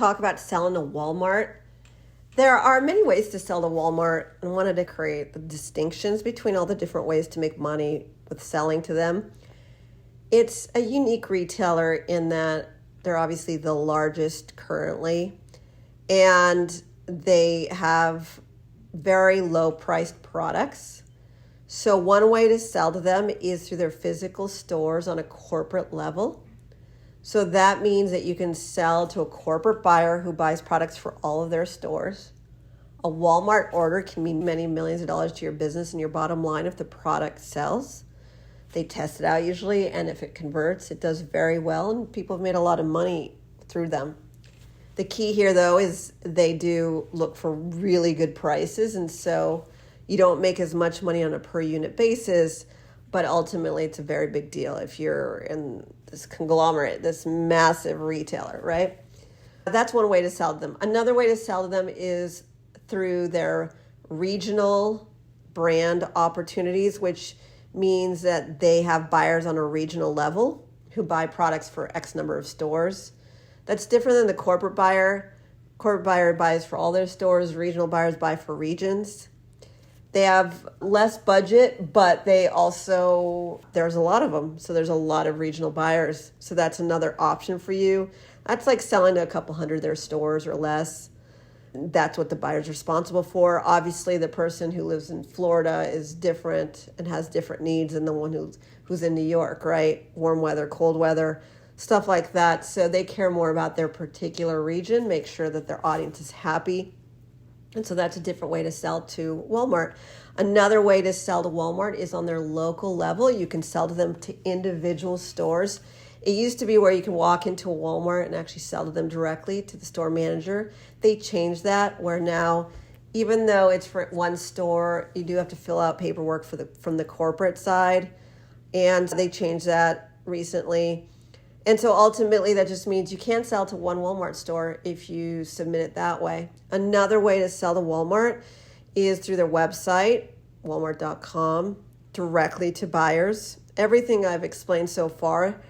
Talk about selling to Walmart. There are many ways to sell to Walmart, and wanted to create the distinctions between all the different ways to make money with selling to them. It's a unique retailer in that they're obviously the largest currently, and they have very low priced products. So one way to sell to them is through their physical stores on a corporate level. So that means that you can sell to a corporate buyer who buys products for all of their stores. A Walmart order can mean many millions of dollars to your business and your bottom line if the product sells. They test it out usually, and if it converts, it does very well, and people have made a lot of money through them. The key here, though, is they do look for really good prices, and so you don't make as much money on a per unit basis, but ultimately it's a very big deal if you're in this conglomerate, this massive retailer, right? That's one way to sell to them. Another way to sell to them is through their regional brand opportunities, which means that they have buyers on a regional level who buy products for X number of stores. That's different than the corporate buyer. Corporate buyer buys for all their stores, regional buyers buy for regions. They have less budget, but they also, there's a lot of them. So there's a lot of regional buyers. So that's another option for you. That's like selling to a couple hundred of their stores or less. That's what the buyer's responsible for. Obviously, the person who lives in Florida is different and has different needs than the one who's in New York, right? Warm weather, cold weather, stuff like that. So they care more about their particular region, make sure that their audience is happy. And so that's a different way to sell to Walmart. Another way to sell to Walmart is on their local level. You can sell to them to individual stores. It used to be where you can walk into a Walmart and actually sell to them directly to the store manager. They changed that where now, even though it's for one store, you do have to fill out paperwork from the corporate side. And they changed that recently. And so ultimately that just means you can't sell to one Walmart store if you submit it that way. Another way to sell to Walmart is through their website, walmart.com, directly to buyers. Everything I've explained so far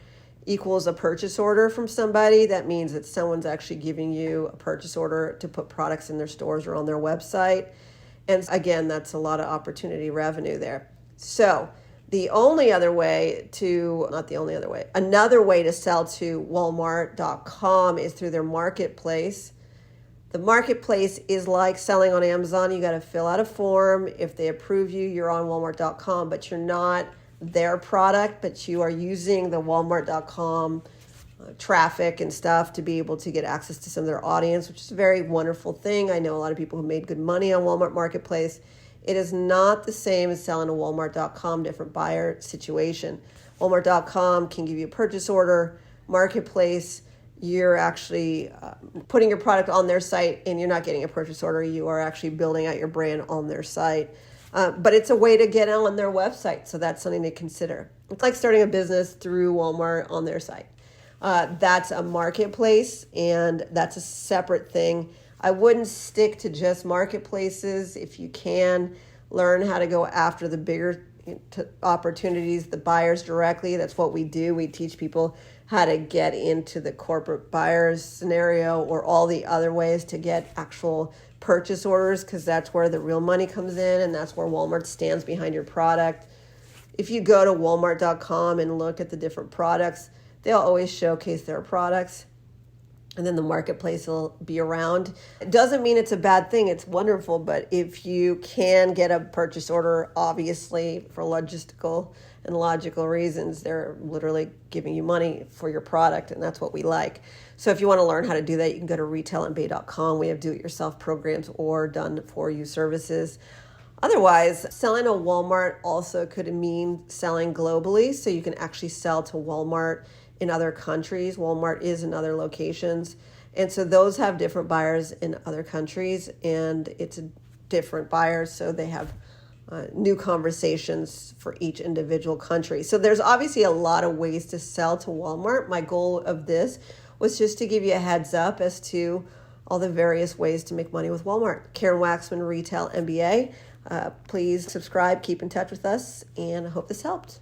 equals a purchase order from somebody. That means that someone's actually giving you a purchase order to put products in their stores or on their website. And again, that's a lot of opportunity revenue there. So another way to sell to Walmart.com is through their marketplace. The marketplace is like selling on Amazon. You got to fill out a form. If they approve you, you're on Walmart.com, but you're not their product, but you are using the Walmart.com traffic and stuff to be able to get access to some of their audience, which is a very wonderful thing. I know a lot of people who made good money on Walmart Marketplace. It is not the same as selling a Walmart.com, different buyer situation. Walmart.com can give you a purchase order. Marketplace, you're actually putting your product on their site and you're not getting a purchase order. You are actually building out your brand on their site. But it's a way to get on their website, so that's something to consider. It's like starting a business through Walmart on their site. That's a marketplace, and that's a separate thing. I wouldn't stick to just marketplaces. If you can, learn how to go after the bigger opportunities, the buyers directly. That's what we do. We teach people how to get into the corporate buyers scenario or all the other ways to get actual purchase orders, because that's where the real money comes in, and that's where Walmart stands behind your product. If you go to walmart.com and look at the different products, they'll always showcase their products, and then the marketplace will be around. It doesn't mean it's a bad thing. It's wonderful, but if you can get a purchase order, obviously for logistical and logical reasons, they're literally giving you money for your product, and that's what we like. So if you want to learn how to do that, you can go to retailmba.com. We have do-it-yourself programs or done-for-you services. Otherwise, selling to Walmart also could mean selling globally, so you can actually sell to Walmart in other countries. Walmart is in other locations, and so those have different buyers in other countries, and it's a different buyers, so they have new conversations for each individual country. So there's obviously a lot of ways to sell to Walmart. My goal of this was just to give you a heads up as to all the various ways to make money with Walmart. Karen Waksman, Retail MBA. Please subscribe, keep in touch with us, and I hope this helped.